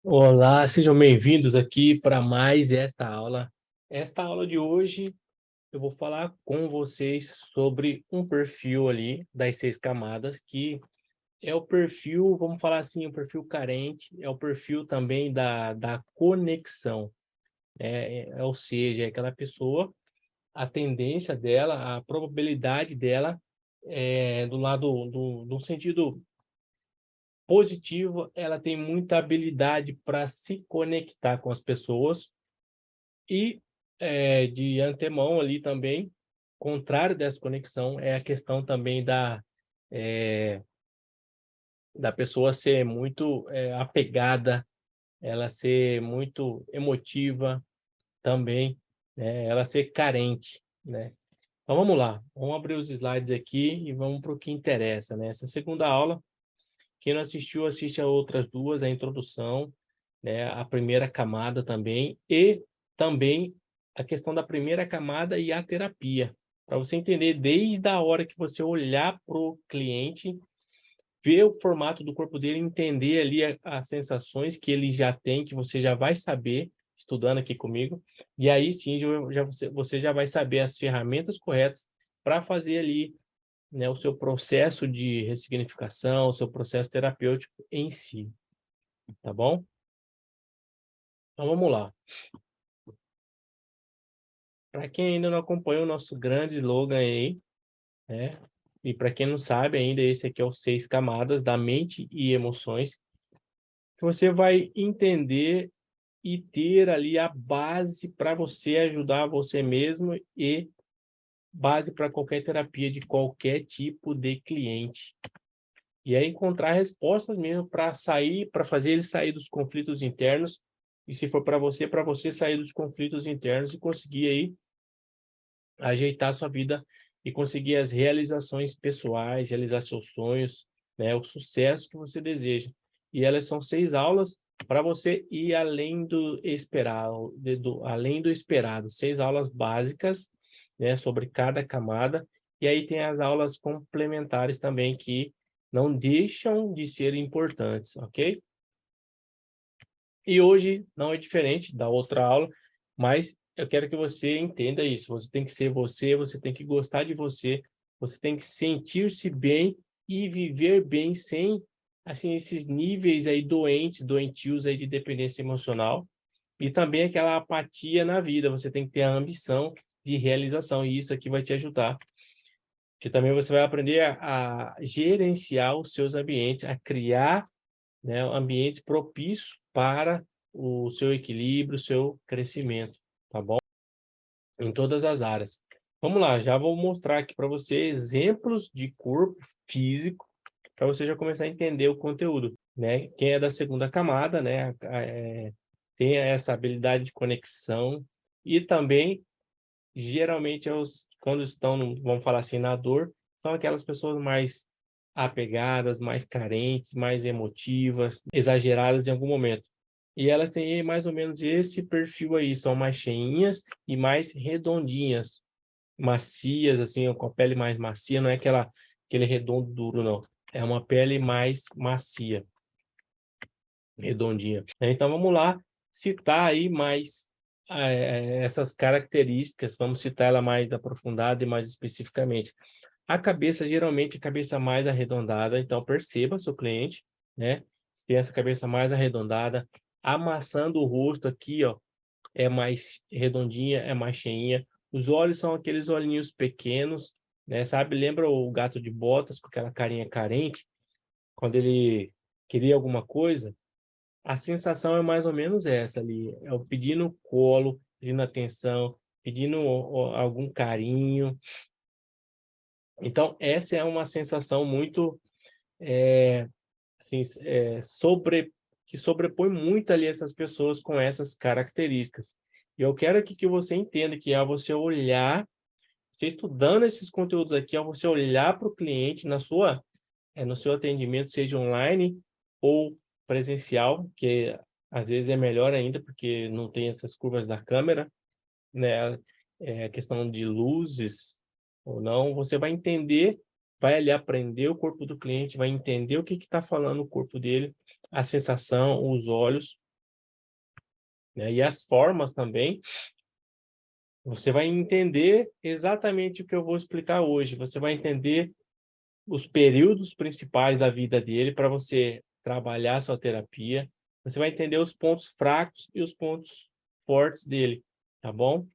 Olá, sejam bem-vindos aqui para mais esta aula. Esta aula de hoje eu vou falar com vocês sobre um perfil ali das 6 camadas, que é o perfil, vamos falar assim, o perfil carente, é o perfil também da conexão, ou seja, é aquela pessoa, a tendência dela, a probabilidade dela, do lado do sentido positivo, ela tem muita habilidade para se conectar com as pessoas. E, de antemão ali também, contrário dessa conexão, é a questão também eh, da pessoa ser muito, apegada, ela ser muito emotiva também, né, ela ser carente, né. Então vamos lá, vamos abrir os slides aqui e vamos para o que interessa, né. Essa segunda aula, quem não assistiu, assiste a outras 2, a introdução, né, a primeira camada também, e também a questão da primeira camada e a terapia, para você entender desde a hora que você olhar para o cliente, ver o formato do corpo dele, entender ali as sensações que ele já tem, que você já vai saber, estudando aqui comigo, e aí sim você já vai saber as ferramentas corretas para fazer ali, né, o seu processo de ressignificação, o seu processo terapêutico em si, tá bom? Então vamos lá. Para quem ainda não acompanha o nosso grande slogan aí, né? E para quem não sabe ainda, esse aqui é o 6 camadas da mente e emoções, que você vai entender e ter ali a base para você ajudar você mesmo e base para qualquer terapia de qualquer tipo de cliente. E é encontrar respostas mesmo para sair, para fazer ele sair dos conflitos internos, e se for para você sair dos conflitos internos e conseguir aí ajeitar a sua vida e conseguir as realizações pessoais, realizar seus sonhos, né, o sucesso que você deseja. E elas são 6 aulas para você ir além do esperado, além do esperado. 6 aulas básicas, né, sobre cada camada. E aí tem as aulas complementares também que não deixam de ser importantes, ok? E hoje não é diferente da outra aula, mas eu quero que você entenda isso. Você tem que ser você, você tem que gostar de você tem que sentir-se bem e viver bem sem, assim, esses níveis aí doentes, doentios aí de dependência emocional. E também aquela apatia na vida. Você tem que ter a ambição de realização e isso aqui vai te ajudar. Porque também você vai aprender a gerenciar os seus ambientes, a criar, né, ambientes propícios para o seu equilíbrio, o seu crescimento, tá bom? Em todas as áreas. Vamos lá, já vou mostrar aqui para você exemplos de corpo físico, para você já começar a entender o conteúdo, né? Quem é da segunda camada, né, tem essa habilidade de conexão e também, geralmente, quando estão, vamos falar assim, na dor, são aquelas pessoas mais apegadas, mais carentes, mais emotivas, exageradas em algum momento. E elas têm mais ou menos esse perfil aí, são mais cheinhas e mais redondinhas, macias, assim, com a pele mais macia, não é aquele redondo duro, não. É uma pele mais macia, redondinha. Então vamos lá citar aí mais essas características, vamos citar ela mais aprofundada e mais especificamente. A cabeça, geralmente, a cabeça mais arredondada, então perceba seu cliente, né? Se tem essa cabeça mais arredondada, a maçã do rosto aqui, ó, é mais redondinha, é mais cheinha. Os olhos são aqueles olhinhos pequenos, né? Sabe, lembra o gato de botas com aquela carinha carente, quando ele queria alguma coisa? A sensação é mais ou menos essa ali, é o pedindo colo, pedindo atenção, pedindo algum carinho. Então, essa é uma sensação muito, assim, que sobrepõe muito ali essas pessoas com essas características. E eu quero aqui que você entenda que ao você olhar, você estudando esses conteúdos aqui, ao você olhar para o cliente no seu atendimento, seja online ou presencial, que às vezes é melhor ainda, porque não tem essas curvas da câmera, né? É questão de luzes ou não, você vai entender, vai ali aprender o corpo do cliente, vai entender o que está falando o corpo dele, a sensação, os olhos. né? E as formas também, você vai entender exatamente o que eu vou explicar hoje. Você vai entender os períodos principais da vida dele para você trabalhar a sua terapia. Você vai entender os pontos fracos e os pontos fortes dele, tá bom?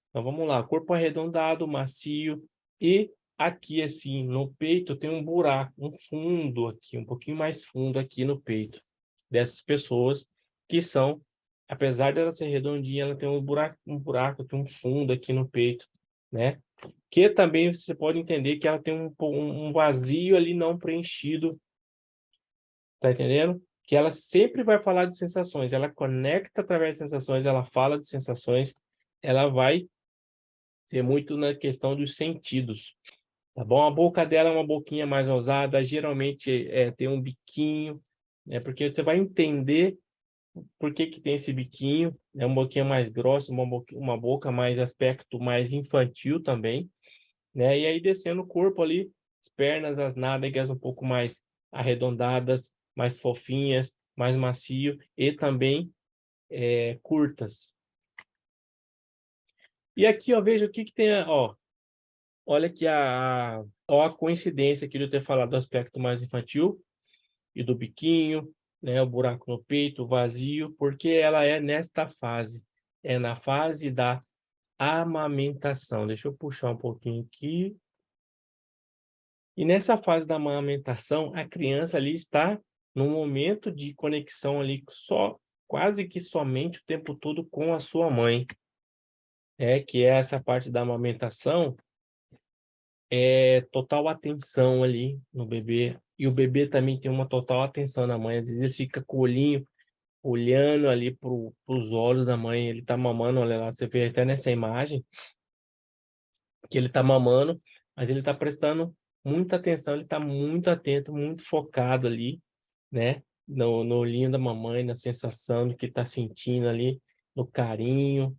Então vamos lá, corpo arredondado, macio e aqui assim, no peito tem um buraco, um fundo aqui, um pouquinho mais fundo aqui no peito dessas pessoas que são, apesar dela ser redondinha, ela tem um buraco aqui, um fundo aqui no peito, né? Que também você pode entender que ela tem um vazio ali não preenchido, tá entendendo? Que ela sempre vai falar de sensações, ela conecta através de sensações, ela fala de sensações, ela vai ser muito na questão dos sentidos, tá bom? A boca dela é uma boquinha mais ousada, geralmente tem um biquinho, né? Porque você vai entender por que que tem esse biquinho, é uma boquinha mais grossa, uma boca mais aspecto mais infantil também, né? E aí descendo o corpo ali, as pernas, as nádegas um pouco mais arredondadas, mais fofinhas, mais macio e também curtas. E aqui, ó, veja o que que tem, ó, olha aqui ó, a coincidência aqui de eu ter falado do aspecto mais infantil e do biquinho, né, o buraco no peito, o vazio, porque ela é nesta fase, é na fase da amamentação. Deixa eu puxar um pouquinho aqui. E nessa fase da amamentação, a criança ali está num momento de conexão ali só, quase que somente o tempo todo com a sua mãe. Que é essa parte da amamentação, total atenção ali no bebê. E o bebê também tem uma total atenção na mãe. Às vezes ele fica com o olhinho olhando ali para os olhos da mãe. Ele está mamando, olha lá, você vê até nessa imagem que ele está mamando, mas ele está prestando muita atenção, ele está muito atento, muito focado ali, né? No olhinho da mamãe, na sensação do que está sentindo ali, no carinho.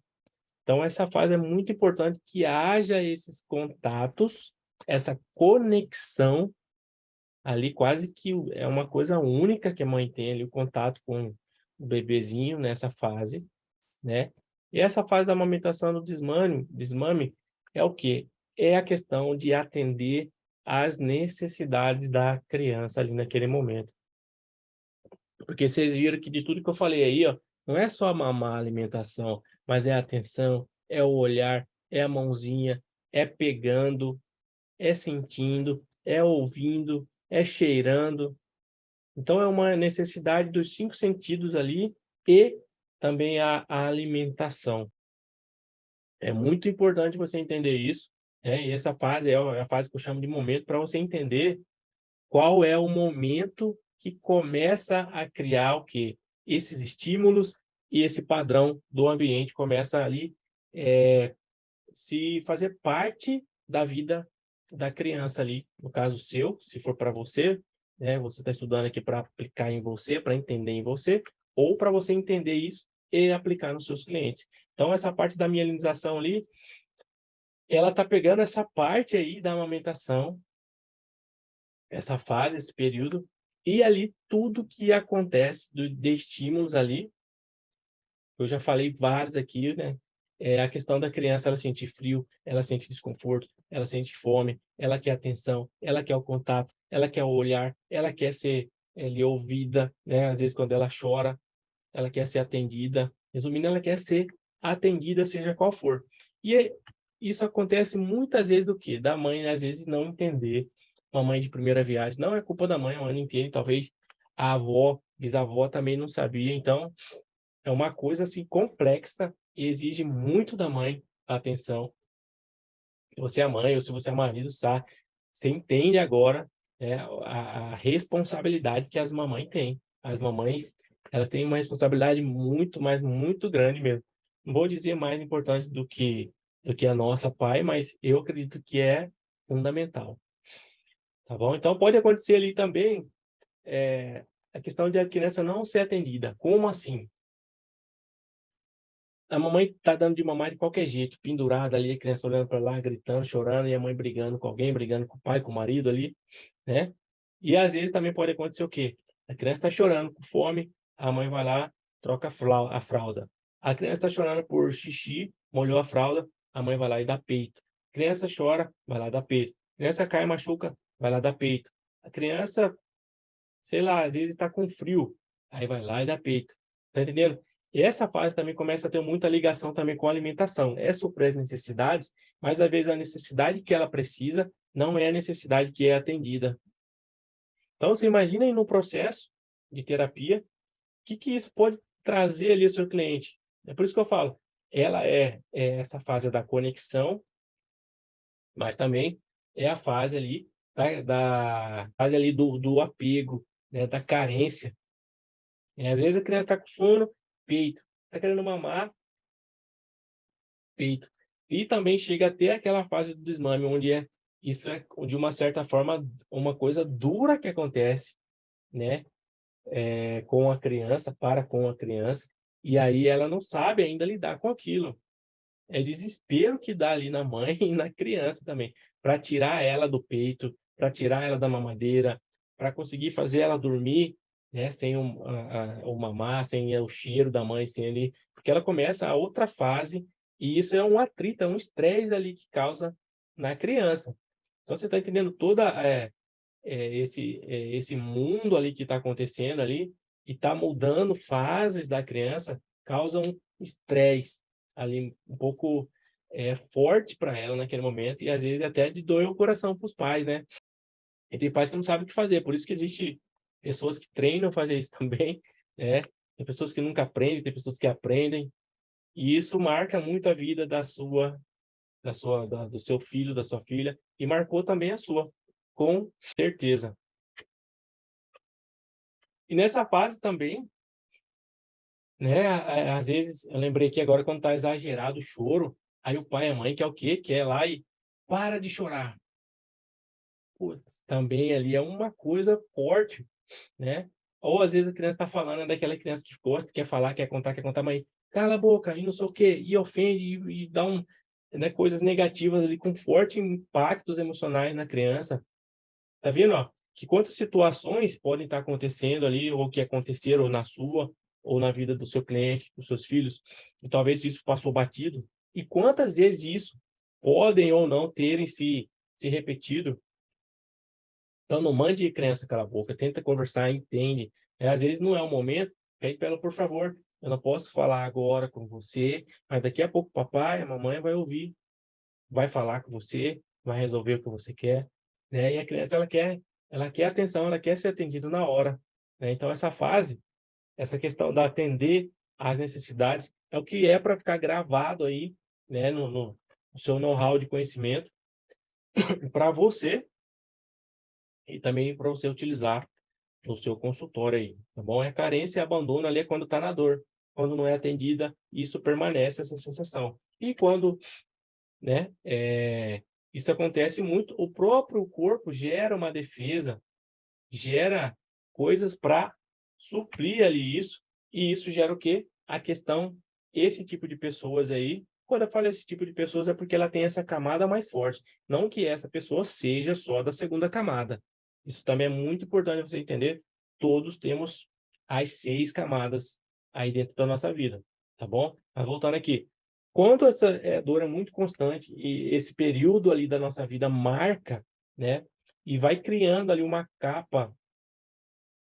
Então, essa fase é muito importante que haja esses contatos, essa conexão ali, quase que é uma coisa única que a mãe tem ali, o contato com o bebezinho nessa fase, né? E essa fase da amamentação do desmame é o quê? É a questão de atender às necessidades da criança ali naquele momento. Porque vocês viram que de tudo que eu falei aí, ó, não é só mamar a alimentação, mas é a atenção, é o olhar, é a mãozinha, é pegando, é sentindo, é ouvindo, é cheirando. Então é uma necessidade dos 5 sentidos ali e também a alimentação. É muito importante você entender isso, né? E essa fase é a fase que eu chamo de momento para você entender qual é o momento que começa a criar o quê? Esses estímulos e esse padrão do ambiente começa ali se fazer parte da vida da criança ali, no caso seu, se for para você, né? Você está estudando aqui para aplicar em você, para entender em você, ou para você entender isso e aplicar nos seus clientes. Então, essa parte da mielinização ali, ela está pegando essa parte aí da amamentação, essa fase, esse período, e ali tudo que acontece de estímulos ali, eu já falei vários aqui, né? É a questão da criança, ela sente frio, ela sente desconforto, ela sente fome, ela quer atenção, ela quer o contato, ela quer o olhar, ela quer ser ali, ouvida, né? Às vezes quando ela chora, ela quer ser atendida. Resumindo, ela quer ser atendida, seja qual for. Isso acontece muitas vezes do quê? Da mãe, às vezes, não entender. Uma mãe de primeira viagem. Não é culpa da mãe, a mãe não entende. Talvez a avó, bisavó também não sabia. Então, é uma coisa assim complexa e exige muito da mãe a atenção. Se você é mãe ou se você é marido, sabe? Você entende agora, né, a responsabilidade que as mamães têm. As mamães, elas têm uma responsabilidade muito, mas muito grande mesmo. Não vou dizer mais importante do que a nossa pai, mas eu acredito que é fundamental, tá bom? Então pode acontecer ali também a questão de a criança não ser atendida. Como assim? A mamãe tá dando de mamar de qualquer jeito, pendurada ali, a criança olhando para lá, gritando, chorando, e a mãe brigando com alguém, brigando com o pai, com o marido ali, né? E às vezes também pode acontecer o quê? A criança está chorando, com fome, a mãe vai lá, troca a fralda. A criança está chorando por xixi, molhou a fralda, a mãe vai lá e dá peito. A criança chora, vai lá e dá peito. A criança cai e machuca, vai lá e dá peito. A criança, sei lá, às vezes está com frio, aí vai lá e dá peito. Tá entendendo? E essa fase também começa a ter muita ligação também com a alimentação. É suprir as necessidades, mas às vezes a necessidade que ela precisa não é a necessidade que é atendida. Então, você imagina aí no processo de terapia, o que isso pode trazer ali ao seu cliente. É por isso que eu falo, ela é essa fase da conexão, mas também é a fase ali da fase ali do apego, né, da carência. Às vezes a criança está com sono, peito. Está querendo mamar, peito. E também chega até aquela fase do desmame, onde isso é, de uma certa forma, uma coisa dura que acontece, né? Com a criança, para com a criança, e aí ela não sabe ainda lidar com aquilo. É desespero que dá ali na mãe e na criança também, para tirar ela do peito, para tirar ela da mamadeira, para conseguir fazer ela dormir, né, sem o mamar, sem o cheiro da mãe, sem ali, porque ela começa a outra fase, e isso é um atrito, é um estresse ali que causa na criança. Então você está entendendo toda esse mundo ali que está acontecendo ali e está mudando fases da criança, causa um estresse ali um pouco forte para ela naquele momento e às vezes até de dor o coração para os pais, né? E tem pais que não sabem o que fazer, por isso que existe pessoas que treinam fazer isso também, né? Tem pessoas que nunca aprendem, tem pessoas que aprendem, e isso marca muito a vida do seu filho, da sua filha, e marcou também a sua, com certeza. E nessa fase também, né, às vezes, eu lembrei que agora quando tá exagerado o choro, aí o pai e a mãe quer o quê? Quer lá e para de chorar. Putz, também ali é uma coisa forte, né? Ou às vezes a criança está falando, é daquela criança que gosta, quer falar, quer contar, mas cala a boca e não sei o quê, e ofende e dá né, coisas negativas ali com fortes impactos emocionais na criança. Tá vendo, ó? Que quantas situações podem estar acontecendo ali, ou que aconteceram na sua, ou na vida do seu cliente, dos seus filhos, e talvez isso passou batido. E quantas vezes isso podem ou não terem se repetido. Então, não mande criança calar a boca, tenta conversar, entende. Às vezes não é o momento, pede para ela, por favor, eu não posso falar agora com você, mas daqui a pouco o papai, a mamãe vai ouvir, vai falar com você, vai resolver o que você quer, né? E a criança ela quer atenção, ela quer ser atendida na hora, né? Então essa fase, essa questão da atender às necessidades é o que é para ficar gravado aí, né, no seu know-how de conhecimento para você e também para você utilizar no seu consultório aí, tá bom? É carência e abandono ali é quando está na dor, quando não é atendida, isso permanece essa sensação. E quando, né? Isso acontece muito, o próprio corpo gera uma defesa, gera coisas para suprir ali isso, e isso gera o quê? A questão, esse tipo de pessoas aí, quando eu falo esse tipo de pessoas é porque ela tem essa camada mais forte, não que essa pessoa seja só da segunda camada. Isso também é muito importante você entender, todos temos as 6 camadas aí dentro da nossa vida, tá bom? Mas voltando aqui, quando essa dor é muito constante e esse período ali da nossa vida marca, né? E vai criando ali uma capa,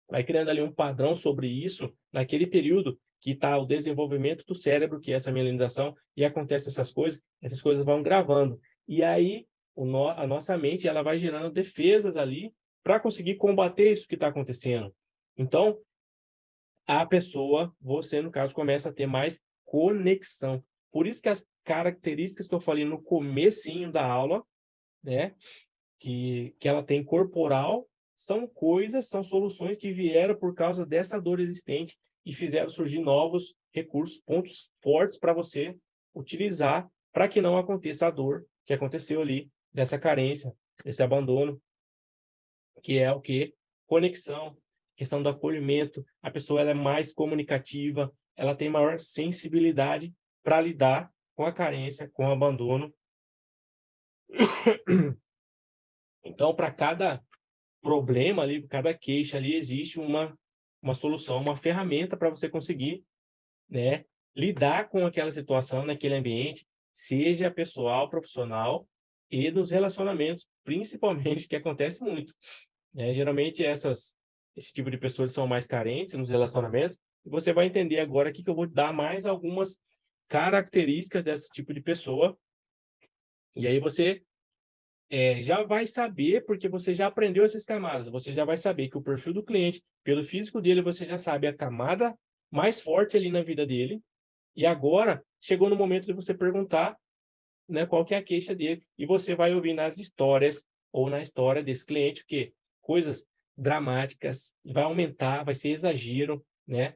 vai criando ali um padrão sobre isso, naquele período que está o desenvolvimento do cérebro, que é essa mielinização, e acontecem essas coisas vão gravando. E aí a nossa mente ela vai gerando defesas ali para conseguir combater isso que está acontecendo. Então, a pessoa, você no caso, começa a ter mais conexão. Por isso que as características que eu falei no comecinho da aula, né, que ela tem corporal, são coisas, são soluções que vieram por causa dessa dor existente e fizeram surgir novos recursos, pontos fortes para você utilizar para que não aconteça a dor que aconteceu ali, dessa carência, desse abandono, que é o que? Conexão, questão do acolhimento. A pessoa ela é mais comunicativa, ela tem maior sensibilidade para lidar com a carência, com o abandono. Então, para cada problema ali, cada queixa ali, existe uma solução, uma ferramenta para você conseguir, né, lidar com aquela situação naquele ambiente, seja pessoal, profissional e nos relacionamentos, principalmente, que acontece muito, né? Geralmente esse tipo de pessoas são mais carentes nos relacionamentos, e você vai entender agora aqui que eu vou dar mais algumas características desse tipo de pessoa, e aí você já vai saber, porque você já aprendeu essas camadas, você já vai saber que o perfil do cliente, pelo físico dele, você já sabe a camada mais forte ali na vida dele, e agora chegou no momento de você perguntar, né, qual que é a queixa dele, e você vai ouvir nas histórias ou na história desse cliente o quê? Coisas dramáticas, vai aumentar, vai ser exagero, né?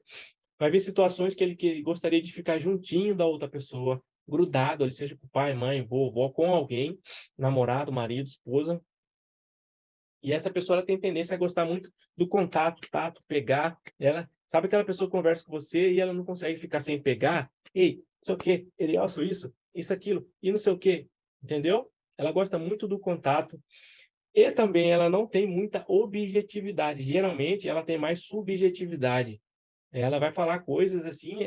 Vai ver situações que ele gostaria de ficar juntinho da outra pessoa, grudado ali, seja com o pai, mãe, vovó, com alguém, namorado, marido, esposa. E essa pessoa ela tem tendência a gostar muito do contato, tato, pegar. Ela sabe aquela pessoa que conversa com você e ela não consegue ficar sem pegar? Ei, não sei o quê, ele, ó, isso, aquilo, e não sei o quê, entendeu? Ela gosta muito do contato e também ela não tem muita objetividade. Geralmente ela tem mais subjetividade. Ela vai falar coisas assim,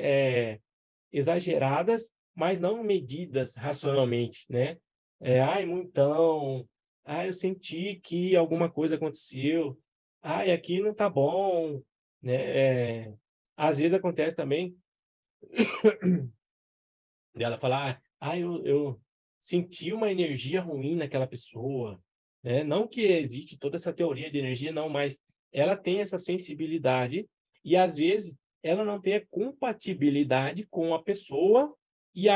exageradas, mas não medidas racionalmente, né? Ai, então, ai, eu senti que alguma coisa aconteceu, ai, aqui não tá bom, né? Às vezes acontece também dela falar, ah, eu senti uma energia ruim naquela pessoa, né? Não que existe toda essa teoria de energia, não, mas ela tem essa sensibilidade e às vezes ela não tem a compatibilidade com a pessoa e,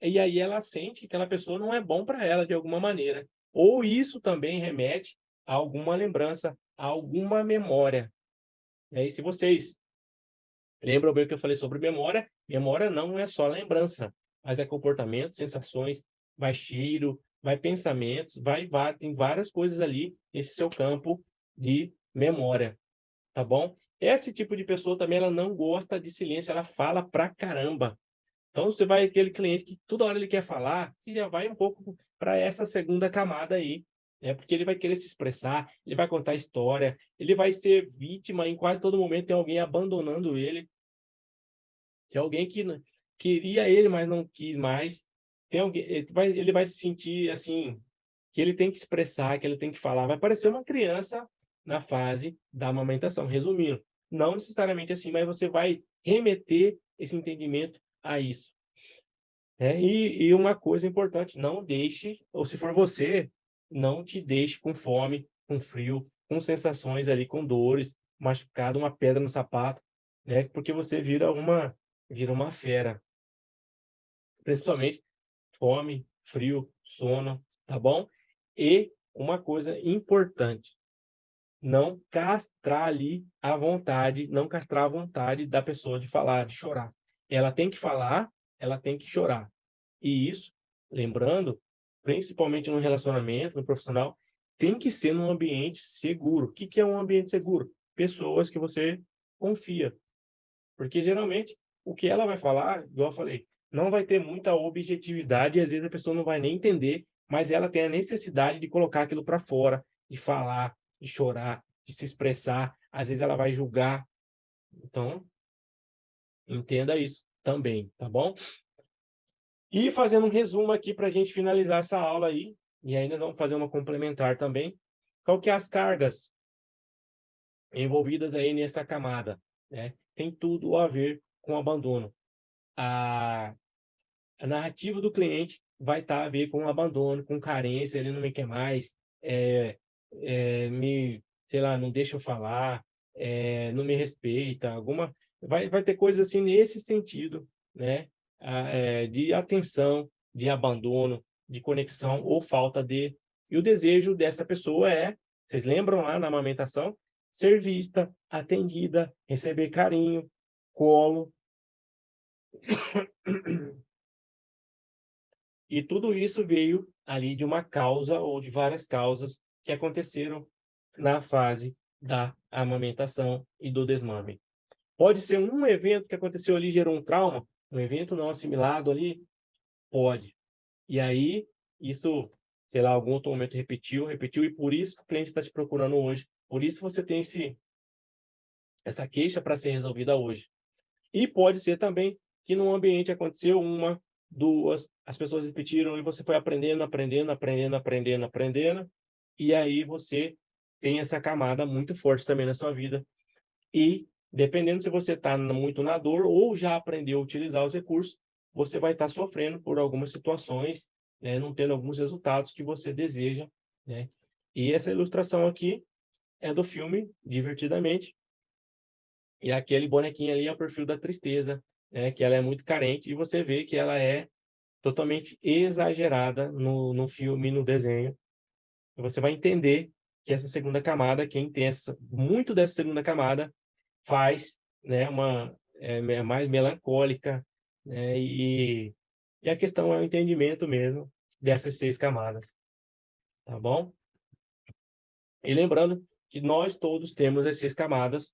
e aí ela sente que aquela pessoa não é bom para ela de alguma maneira. Ou isso também remete a alguma lembrança, a alguma memória. E aí, se vocês lembram bem o que eu falei sobre memória? Memória não é só lembrança, mas é comportamento, sensações, vai cheiro, vai pensamentos, tem várias coisas ali nesse seu campo de memória, tá bom? Esse tipo de pessoa também ela não gosta de silêncio, ela fala pra caramba. Então você vai aquele cliente que toda hora ele quer falar, você já vai um pouco para essa segunda camada aí, né? Porque ele vai querer se expressar, ele vai contar história, ele vai ser vítima em quase todo momento tem alguém abandonando ele. De alguém que queria ele, mas não quis mais. Tem alguém, ele vai se sentir assim, que ele tem que expressar, que ele tem que falar. Vai parecer uma criança na fase da amamentação. Resumindo, não necessariamente assim, mas você vai remeter esse entendimento a isso. Né? E uma coisa importante, não deixe, ou se for você, não te deixe com fome, com frio, com sensações ali, com dores, machucado, uma pedra no sapato, né? Porque você vira uma fera, principalmente fome, frio, sono, tá bom? E uma coisa importante, não castrar ali a vontade, não castrar a vontade da pessoa de falar, de chorar. Ela tem que falar, ela tem que chorar. E isso, lembrando, principalmente no relacionamento, no profissional, tem que ser num ambiente seguro. O que que é um ambiente seguro? Pessoas que você confia. Porque geralmente o que ela vai falar, igual eu falei, não vai ter muita objetividade e às vezes a pessoa não vai nem entender, mas ela tem a necessidade de colocar aquilo para fora, de falar, de chorar, de se expressar. Às vezes ela vai julgar. Então, entenda isso também, tá bom? E fazendo um resumo aqui para a gente finalizar essa aula aí, e ainda vamos fazer uma complementar também. Qual que é as cargas envolvidas aí nessa camada, né? Tem tudo a ver com abandono. A a narrativa do cliente vai estar a ver com abandono, com carência, ele não me quer mais, sei lá, não deixa eu falar, não me respeita, vai ter coisas assim nesse sentido, né? De atenção, de abandono, de conexão ou falta de. E o desejo dessa pessoa vocês lembram lá na amamentação? Ser vista, atendida, receber carinho, colo. E tudo isso veio ali de uma causa ou de várias causas que aconteceram na fase da amamentação e do desmame. Pode ser um evento que aconteceu ali, gerou um trauma, um evento não assimilado ali? Pode. E aí, isso, sei lá, algum outro momento repetiu, e por isso que o cliente está te procurando hoje. Por isso você tem essa queixa para ser resolvida hoje. E pode ser também que no ambiente aconteceu uma, duas, as pessoas repetiram e você foi aprendendo, aprendendo, aprendendo, aprendendo, aprendendo, e aí você tem essa camada muito forte também na sua vida. E dependendo se você está muito na dor ou já aprendeu a utilizar os recursos, você vai estar sofrendo por algumas situações, né, não tendo alguns resultados que você deseja, né? E essa ilustração aqui é do filme Divertidamente, e aquele bonequinho ali é o perfil da tristeza, né, que ela é muito carente, e você vê que ela é totalmente exagerada no filme, no desenho. E você vai entender que essa segunda camada, quem tem muito dessa segunda camada, faz, né, é mais melancólica, né, e a questão é o entendimento mesmo dessas 6 camadas, tá bom? E lembrando que nós todos temos as 6 camadas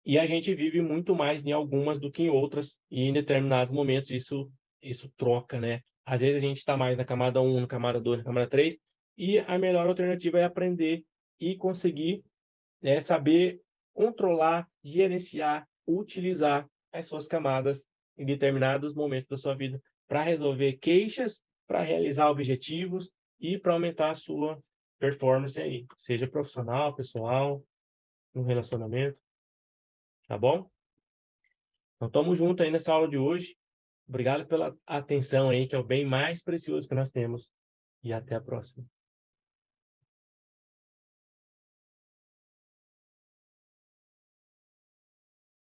e a gente vive muito mais em algumas do que em outras, e em determinados momentos isso troca, né? Às vezes a gente está mais na camada 1, na camada 2, na camada 3, e a melhor alternativa é aprender e conseguir, né, saber controlar, gerenciar, utilizar as suas camadas em determinados momentos da sua vida para resolver queixas, para realizar objetivos e para aumentar a sua performance aí, seja profissional, pessoal, no relacionamento, tá bom? Então, tamo junto aí nessa aula de hoje. Obrigado pela atenção aí, que é o bem mais precioso que nós temos. E até a próxima.